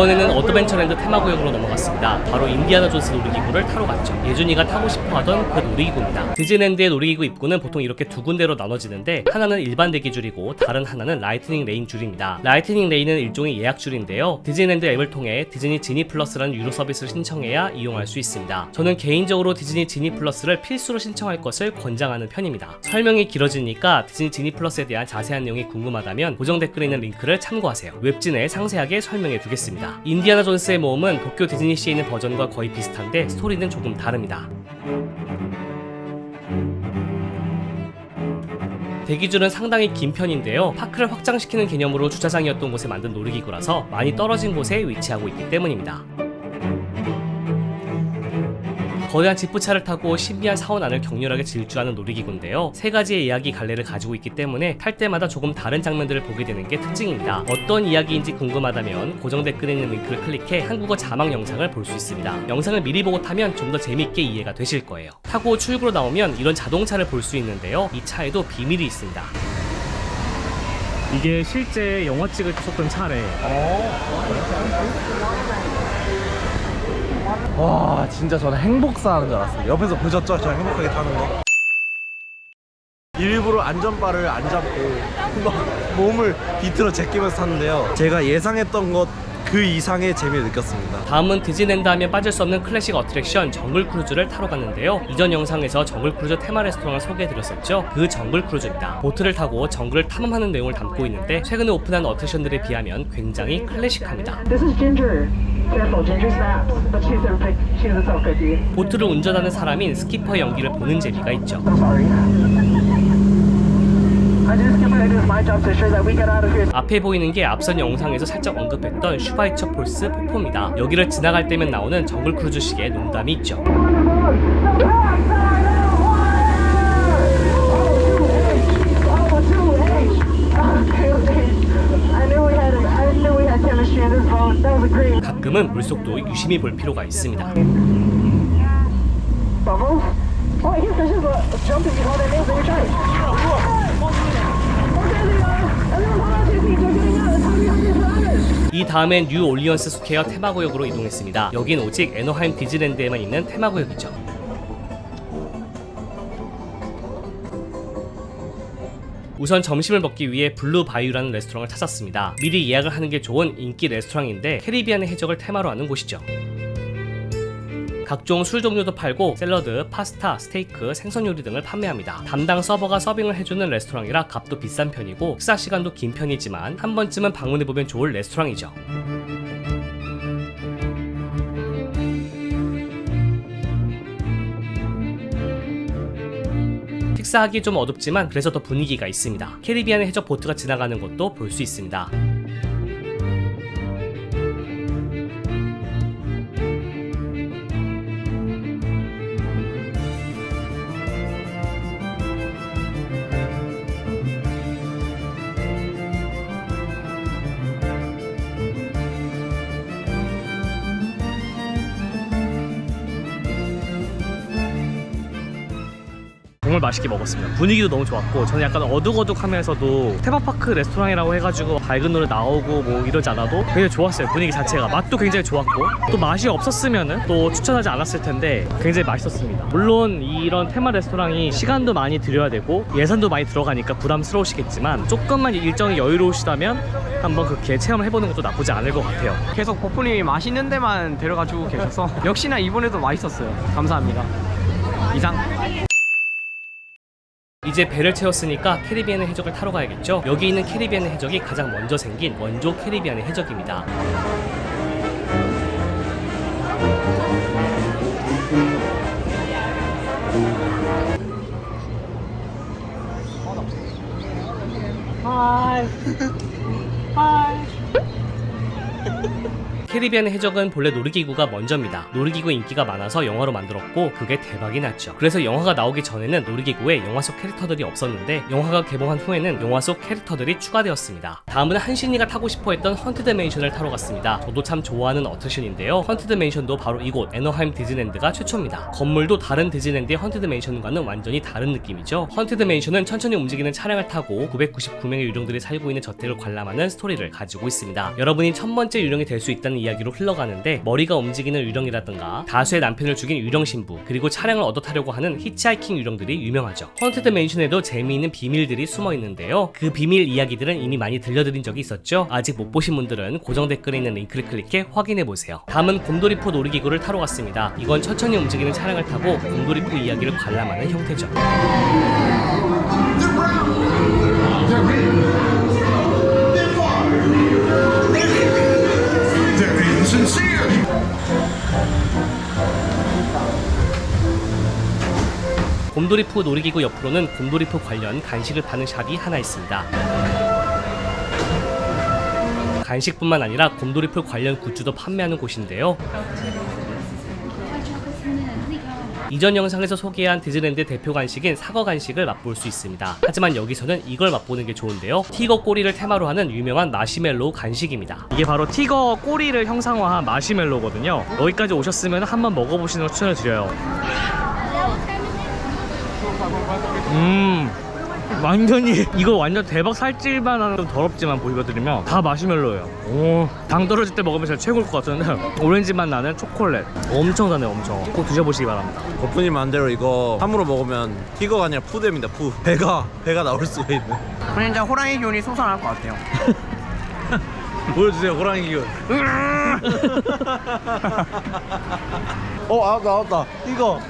이번에는 어드벤처랜드 테마구역으로 넘어갔습니다. 바로 인디아나 존스 놀이기구를 타러 갔죠. 예준이가 타고 싶어하던 그 놀이기구입니다. 디즈니랜드의 놀이기구 입구는 보통 이렇게 두 군데로 나눠지는데 하나는 일반 대기줄이고 다른 하나는 라이트닝 레인 줄입니다. 라이트닝 레인은 일종의 예약줄인데요. 디즈니랜드 앱을 통해 디즈니 지니 플러스라는 유료 서비스를 신청해야 이용할 수 있습니다. 저는 개인적으로 디즈니 지니 플러스를 필수로 신청할 것을 권장하는 편입니다. 설명이 길어지니까 디즈니 지니 플러스에 대한 자세한 내용이 궁금하다면 고정 댓글에 있는 링크를 참고하세요. 웹진에 상세하게 설명해 두겠습니다. 인디아나 존스의 모험은 도쿄 디즈니시에 있는 버전과 거의 비슷한데 스토리는 조금 다릅니다. 대기줄은 상당히 긴 편인데요. 파크를 확장시키는 개념으로 주차장이었던 곳에 만든 놀이기구라서 많이 떨어진 곳에 위치하고 있기 때문입니다. 거대한 지프차를 타고 신비한 사원 안을 격렬하게 질주하는 놀이기구인데요. 세 가지의 이야기 갈래를 가지고 있기 때문에 탈 때마다 조금 다른 장면들을 보게 되는 게 특징입니다. 어떤 이야기인지 궁금하다면 고정 댓글에 있는 링크를 클릭해 한국어 자막 영상을 볼 수 있습니다. 영상을 미리 보고 타면 좀 더 재밌게 이해가 되실 거예요. 타고 출구로 나오면 이런 자동차를 볼 수 있는데요. 이 차에도 비밀이 있습니다. 이게 실제 영화 찍을 때 썼던 차래. 와 진짜 저는 행복사 하는 줄 알았어요. 옆에서 보셨죠? 저 행복하게 타는 거. 일부러 안전바를 안 잡고 막 몸을 비틀어 제끼면서 탔는데요. 제가 예상했던 것 그 이상의 재미를 느꼈습니다. 다음은 디즈니랜드 하면 빠질 수 없는 클래식 어트랙션 정글 크루즈를 타러 갔는데요. 이전 영상에서 정글 크루즈 테마 레스토랑을 소개해드렸었죠. 그 정글 크루즈입니다. 보트를 타고 정글을 탐험하는 내용을 담고 있는데 최근에 오픈한 어트랙션들에 비하면 굉장히 클래식합니다. This is Ginger. Careful, Ginger snaps, but she's a self cookie. 보트를 운전하는 사람인 스키퍼의 연기를 보는 재미가 있죠. I'm sorry. I just skipper. It is my job to ensure that we get out of here. 앞에 보이는 게 앞선 영상에서 살짝 언급했던 슈바이처 폴스 폭포입니다. 여기를 지나갈 때면 나오는 정글 크루즈식의 농담이 있죠. 가끔은 물속도 유심히 볼 필요가 있습니다. Bubbles? Oh, I guess there's just a jump if you call their names and you're trying. Okay, they are. Everyone hold on to your seats. We're getting out. Let's hurry up and run. 이 다음엔 뉴 올리언스 스퀘어 테마구역으로 이동했습니다. 여긴 오직 애너하임 디즈니랜드에만 있는 테마구역이죠. 우선 점심을 먹기 위해 블루 바이유라는 레스토랑을 찾았습니다. 미리 예약을 하는 게 좋은 인기 레스토랑인데 캐리비안의 해적을 테마로 하는 곳이죠. 각종 술 종류도 팔고 샐러드, 파스타, 스테이크, 생선 요리 등을 판매합니다. 담당 서버가 서빙을 해주는 레스토랑이라 값도 비싼 편이고 식사 시간도 긴 편이지만 한 번쯤은 방문해보면 좋을 레스토랑이죠. 식사하기 좀 어둡지만 그래서 더 분위기가 있습니다. 캐리비안의 해적 보트가 지나가는 것도 볼 수 있습니다. 정말 맛있게 먹었습니다. 분위기도 너무 좋았고 저는 약간 어둑어둑하면서도 테마파크 레스토랑이라고 해가지고 밝은 노래 나오고 뭐 이러지 않아도 굉장히 좋았어요. 분위기 자체가 맛도 굉장히 좋았고 또 맛이 없었으면은 또 추천하지 않았을 텐데 굉장히 맛있었습니다. 물론 이런 테마 레스토랑이 시간도 많이 들여야 되고 예산도 많이 들어가니까 부담스러우시겠지만 조금만 일정이 여유로우시다면 한번 그렇게 체험을 해보는 것도 나쁘지 않을 것 같아요. 계속 버프님이 맛있는 데만 데려가지고 계셔서 역시나 이번에도 맛있었어요. 감사합니다. 이상. 이제 배를 채웠으니까 캐리비안의 해적을 타러 가야겠죠. 여기 있는 캐리비안의 해적이 가장 먼저 생긴 원조 캐리비안의 해적입니다. 캐리비안의 해적은 본래 놀이기구가 먼저입니다. 놀이기구 인기가 많아서 영화로 만들었고 그게 대박이 났죠. 그래서 영화가 나오기 전에는 놀이기구에 영화 속 캐릭터들이 없었는데 영화가 개봉한 후에는 영화 속 캐릭터들이 추가되었습니다. 다음은 한신이가 타고 싶어 했던 헌티드 맨션을 타러 갔습니다. 저도 참 좋아하는 어트랙션인데요. 헌티드 맨션도 바로 이곳 애너하임 디즈니랜드가 최초입니다. 건물도 다른 디즈니랜드의 헌티드 맨션과는 완전히 다른 느낌이죠. 헌티드 맨션은 천천히 움직이는 차량을 타고 999명의 유령들이 살고 있는 저택을 관람하는 스토리를 가지고 있습니다. 여러분이 1000번째 유령이 될 수 있다는 이야기로 흘러가는데 머리가 움직이는 유령이라든가 다수의 남편을 죽인 유령 신부 그리고 차량을 얻어 타려고 하는 히치하이킹 유령들이 유명하죠. 헌티드 맨션에도 재미있는 비밀들이 숨어 있는데요. 그 비밀 이야기들은 이미 많이 들려드린 적이 있었죠. 아직 못 보신 분들은 고정 댓글에 있는 링크를 클릭해 확인해보세요. 다음은 곰돌이포 놀이기구를 타러 갔습니다. 이건 천천히 움직이는 차량을 타고 곰돌이포 이야기를 관람하는 형태죠. 곰돌이포 놀이기구 옆으로는 곰돌이포 관련 간식을 파는 샵이 하나 있습니다. 간식뿐만 아니라 곰돌이포 관련 굿즈도 판매하는 곳인데요. 이전 영상에서 소개한 디즈니랜드 대표 간식인 사과 간식을 맛볼 수 있습니다. 하지만 여기서는 이걸 맛보는 게 좋은데요. 티거 꼬리를 테마로 하는 유명한 마시멜로우 간식입니다. 이게 바로 티거 꼬리를 형상화한 마시멜로우거든요. 여기까지 오셨으면 한번 먹어보시는 걸 추천해드려요. 완전히 이거 완전 대박 살찔만 하는 좀 더럽지만 보여드리면 다 마시멜로예요. 오, 당 떨어질 때 먹으면 진짜 최고일 것 같은데 오렌지 맛 나는 초콜릿 엄청 다네요. 엄청 꼭 드셔보시기 바랍니다. 거푸님 만대로 이거 함으로 먹으면 티거가 아니라 푸대입니다. 푸. 배가 나올 수가 있는. 진짜 호랑이 기운이 솟아날 것 같아요. 보여주세요 호랑이 기운. 나왔다 이거.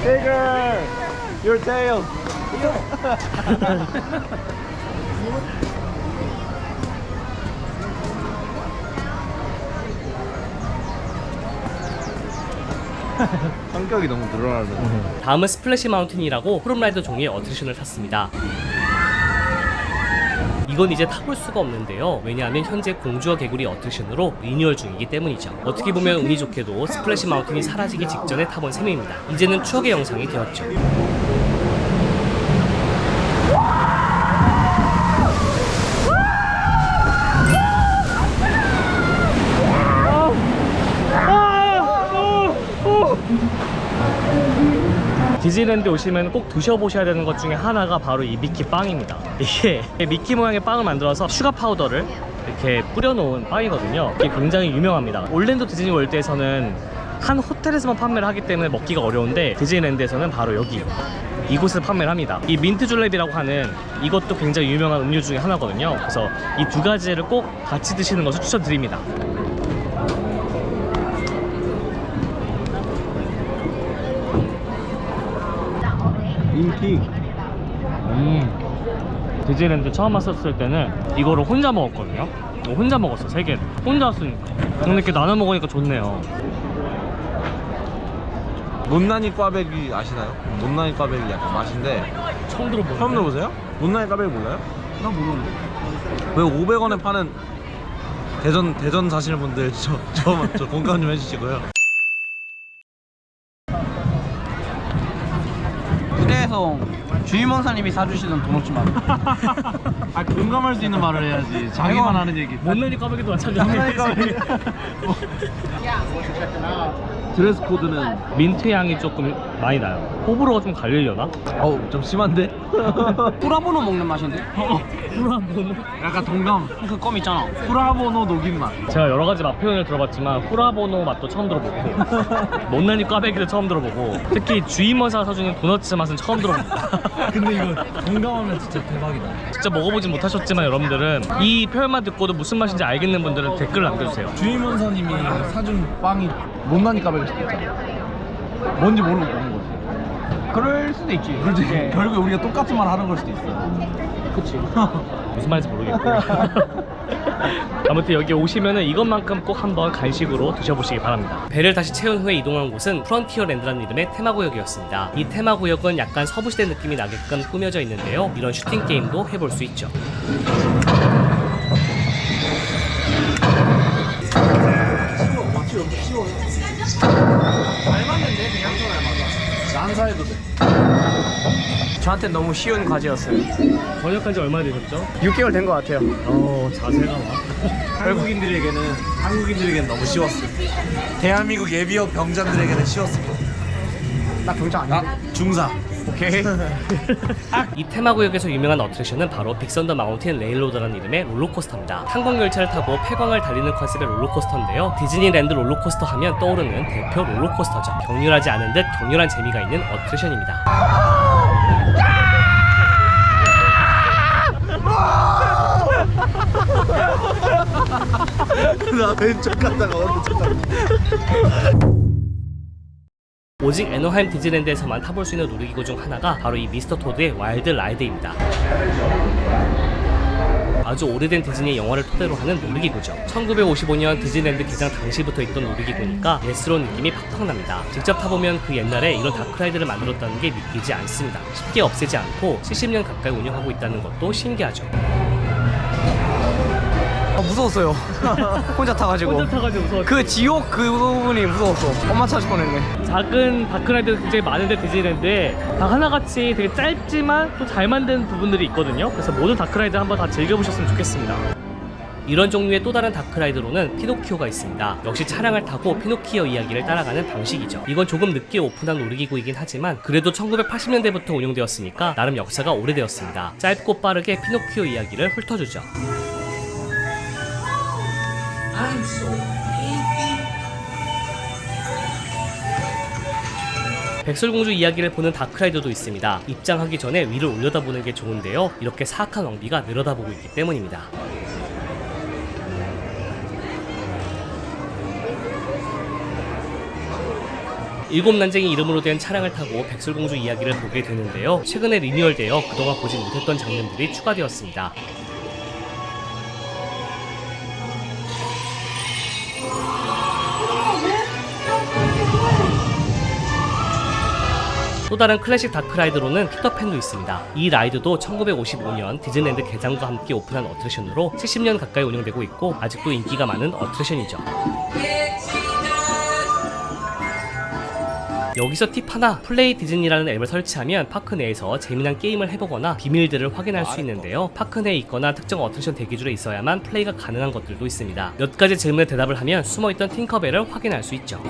Bigger your tail. 성격이 너무 늘어나는. 다음은 스플래시 마운틴이라고 호름라이더 종류의 어트랙션을 탔습니다. 이건 이제 타볼 수가 없는데요. 왜냐하면 현재 공주와 개구리 어트랙션으로 리뉴얼 중이기 때문이죠. 어떻게 보면 운이 좋게도 스플래시 마운틴이 사라지기 직전에 타본 셈입니다. 이제는 추억의 영상이 되었죠. 디즈니랜드 오시면 꼭 드셔보셔야 되는 것 중에 하나가 바로 이 미키 빵입니다. 이게 미키 모양의 빵을 만들어서 슈가 파우더를 이렇게 뿌려놓은 빵이거든요. 이게 굉장히 유명합니다. 올랜도 디즈니 월드에서는 한 호텔에서만 판매를 하기 때문에 먹기가 어려운데 디즈니랜드에서는 바로 여기 이곳에서 판매를 합니다. 이 민트 줄랩이라고 하는 이것도 굉장히 유명한 음료 중에 하나거든요. 그래서 이 두 가지를 꼭 같이 드시는 것을 추천드립니다. 인기. 디즈니랜드 처음 왔었을 때는 이거를 혼자 먹었거든요. 혼자 먹었어, 3개를. 혼자 왔으니까. 근데 이렇게 나눠 먹으니까 좋네요. 못난이 꽈배기 아시나요? 못난이 꽈배기 약간 맛인데 처음 들어보네. 처음 들어보세요? 못난이 꽈배기 몰라요? 나 모르는데. 왜 500원에 파는 대전 사시는 분들 저 공감 좀 해주시고요. 무대에서 주임원사님이 사주시던 도넛 맛. 아 공감할 수 있는 말을 해야지. 자기만 하는 얘기. 못난이 까마귀도 마찬가지예요. 드레스 코드는 민트 향이 조금 많이 나요. 호불호가 좀 갈리려나? 좀 심한데? 후라보노 먹는 맛인데? 후라보노? 약간 동감. 그 껌 있잖아. 후라보노 녹인 맛. 제가 여러 가지 맛 표현을 들어봤지만 후라보노 맛도 처음 들어보고 못난이 꽈배기도 처음 들어보고 특히 주임원사가 사주는 도넛 맛은 처음 들어봅니다. 근데 이거 공감하면 진짜 대박이다. 직접 먹어보진 못하셨지만 여러분들은 이 표현만 듣고도 무슨 맛인지 알겠는 분들은 댓글 남겨주세요. 주임원사님이 사준 빵이 못난이 까베일 수도 있잖아. 뭔지 모르고 먹는 거지. 그럴 수도 있지. 그렇지. 네. 결국에 우리가 똑같은 말 하는 걸 수도 있어. 그치. 무슨 말인지 모르겠고 아무튼 여기 오시면은 이것만큼 꼭 한번 간식으로 드셔보시기 바랍니다. 배를 다시 채운 후에 이동한 곳은 프론티어 랜드라는 이름의 테마구역이었습니다. 이 테마구역은 약간 서부시대 느낌이 나게끔 꾸며져 있는데요. 이런 슈팅 게임도 해볼 수 있죠. 잘 맞는데 그냥 잘 맞아. 난사해도 돼. 저한테 너무 쉬운 과제였어요. 번역한 지 얼마나 되셨죠? 6개월 된 것 같아요. 자세가 와. 한국인들에게는 너무 쉬웠어. 대한민국 예비역 병장들에게는 쉬웠습니다. 나 병장 아닌데? 중사. 오케이. 이 테마구역에서 유명한 어트랙션은 바로 빅선더 마운틴 레일로드라는 이름의 롤러코스터입니다. 탄광열차를 타고 폐광을 달리는 컨셉의 롤러코스터인데요. 디즈니랜드 롤러코스터 하면 떠오르는 대표 롤러코스터죠. 격렬하지 않은 듯 격렬한 재미가 있는 어트랙션입니다. 나 왼쪽 갔다가 오른쪽 갔다. 오직 애너하임 디즈니랜드에서만 타볼 수 있는 놀이기구 중 하나가 바로 이 미스터 토드의 와일드 라이드입니다. 아주 오래된 디즈니의 영화를 토대로 하는 놀이기구죠. 1955년 디즈니랜드 개장 당시부터 있던 놀이기구니까 예스러운 느낌이 팍팍 납니다. 직접 타보면 그 옛날에 이런 다크라이드를 만들었다는 게 믿기지 않습니다. 쉽게 없애지 않고 70년 가까이 운영하고 있다는 것도 신기하죠. 무서웠어요. 혼자 타가지고. 무서웠죠. 그 지옥 그 부분이 무서웠어. 엄마 찾을 뻔했네. 작은 다크라이드가 굉장히 많은데 디즈니랜드에 다 하나같이 되게 짧지만 또 잘 만든 부분들이 있거든요. 그래서 모든 다크라이드 한번 다 즐겨보셨으면 좋겠습니다. 이런 종류의 또 다른 다크라이드로는 피노키오가 있습니다. 역시 차량을 타고 피노키오 이야기를 따라가는 방식이죠. 이건 조금 늦게 오픈한 놀이기구이긴 하지만 그래도 1980년대부터 운영되었으니까 나름 역사가 오래되었습니다. 짧고 빠르게 피노키오 이야기를 훑어주죠. 백설공주 이야기를 보는 다크라이더도 있습니다. 입장하기 전에 위를 올려다보는 게 좋은데요. 이렇게 사악한 왕비가 내려다보고 있기 때문입니다. 일곱 난쟁이 이름으로 된 차량을 타고 백설공주 이야기를 보게 되는데요. 최근에 리뉴얼되어 그동안 보지 못했던 장면들이 추가되었습니다. 또 다른 클래식 다크라이드로는 피터팬도 있습니다. 이 라이드도 1955년 디즈니랜드 개장과 함께 오픈한 어트랙션으로 70년 가까이 운영되고 있고 아직도 인기가 많은 어트랙션이죠. 여기서 팁 하나, 플레이 디즈니라는 앱을 설치하면 파크 내에서 재미난 게임을 해보거나 비밀들을 확인할 수 있는데요. 파크 내에 있거나 특정 어트랙션 대기줄에 있어야만 플레이가 가능한 것들도 있습니다. 몇 가지 질문에 대답을 하면 숨어있던 팅커벨을 확인할 수 있죠.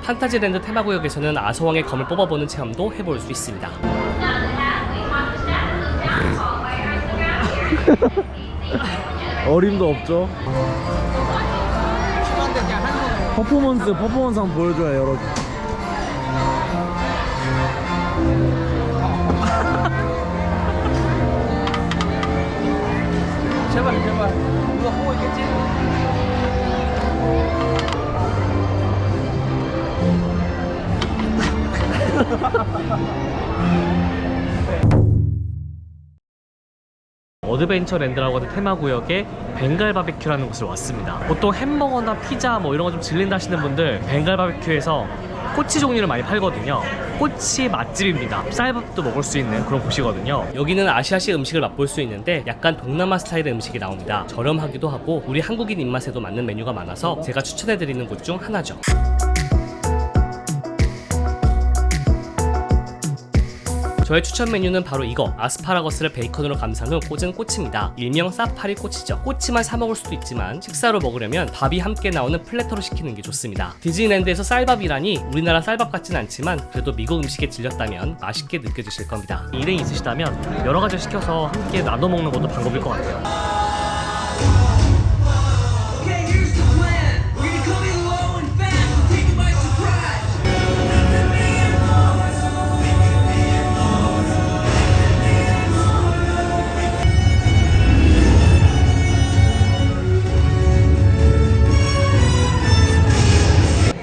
판타지랜드 테마구역에서는 아서왕의 검을 뽑아보는 체험도 해볼 수 있습니다. 어림도 없죠. 퍼포먼스 한번 보여줘요, 여러분. 제발 누가 보고 있겠지? 어드벤처랜드라고 하는 테마구역에 벵갈 바베큐라는 곳을 왔습니다. 보통 햄버거나 피자 뭐 이런 거 좀 질린다 하시는 분들 벵갈 바베큐에서 꼬치 종류를 많이 팔거든요. 꼬치 맛집입니다. 쌀밥도 먹을 수 있는 그런 곳이거든요. 여기는 아시아식 음식을 맛볼 수 있는데 약간 동남아 스타일의 음식이 나옵니다. 저렴하기도 하고 우리 한국인 입맛에도 맞는 메뉴가 많아서 제가 추천해드리는 곳 중 하나죠. 저의 추천 메뉴는 바로 이거, 아스파라거스를 베이컨으로 감싼 후 꽂은 꼬치입니다. 일명 사파리 꼬치죠. 꼬치만 사 먹을 수도 있지만 식사로 먹으려면 밥이 함께 나오는 플래터로 시키는 게 좋습니다. 디즈니랜드에서 쌀밥이라니 우리나라 쌀밥 같진 않지만 그래도 미국 음식에 질렸다면 맛있게 느껴지실 겁니다. 일행이 있으시다면 여러 가지 시켜서 함께 나눠 먹는 것도 방법일 것 같아요.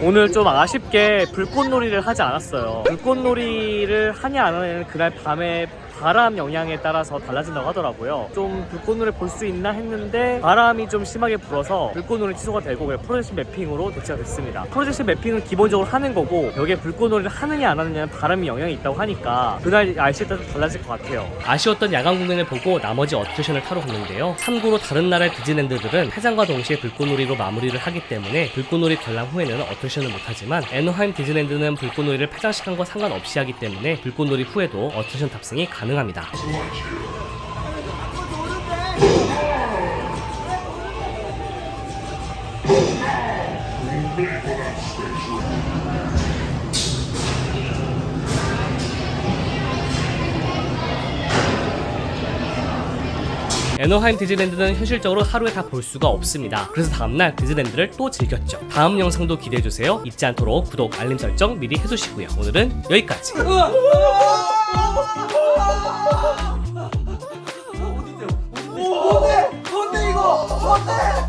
오늘 좀 아쉽게 불꽃놀이를 하지 않았어요. 불꽃놀이를 하냐 안 하냐는 그날 밤에 바람 영향에 따라서 달라진다고 하더라고요. 좀 불꽃놀이 볼 수 있나 했는데 바람이 좀 심하게 불어서 불꽃놀이 취소가 되고 그냥 프로젝션 매핑으로 대체가 됐습니다. 프로젝션 매핑은 기본적으로 하는 거고 여기에 불꽃놀이를 하느냐 안 하느냐는 바람이 영향이 있다고 하니까 그날 날씨에 따라 달라질 것 같아요. 아쉬웠던 야간 공연을 보고 나머지 어트랙션을 타러 갔는데요. 참고로 다른 나라의 디즈니랜드들은 폐장과 동시에 불꽃놀이로 마무리를 하기 때문에 불꽃놀이 관람 후에는 어트랙션을 못하지만 애너하임 디즈니랜드는 불꽃놀이를 폐장시간과 상관없이 하기 때문에 불꽃놀이 후에도 어트랙션 탑승이 가능합니다. 가능합니다. 애너하임 디즈니랜드는 현실적으로 하루에 다 볼 수가 없습니다. 그래서 다음날 디즈니랜드를 또 즐겼죠. 다음 영상도 기대해주세요. 잊지 않도록 구독, 알림 설정 미리 해주시고요. 오늘은 여기까지. 뭔데 이거? 뭔데?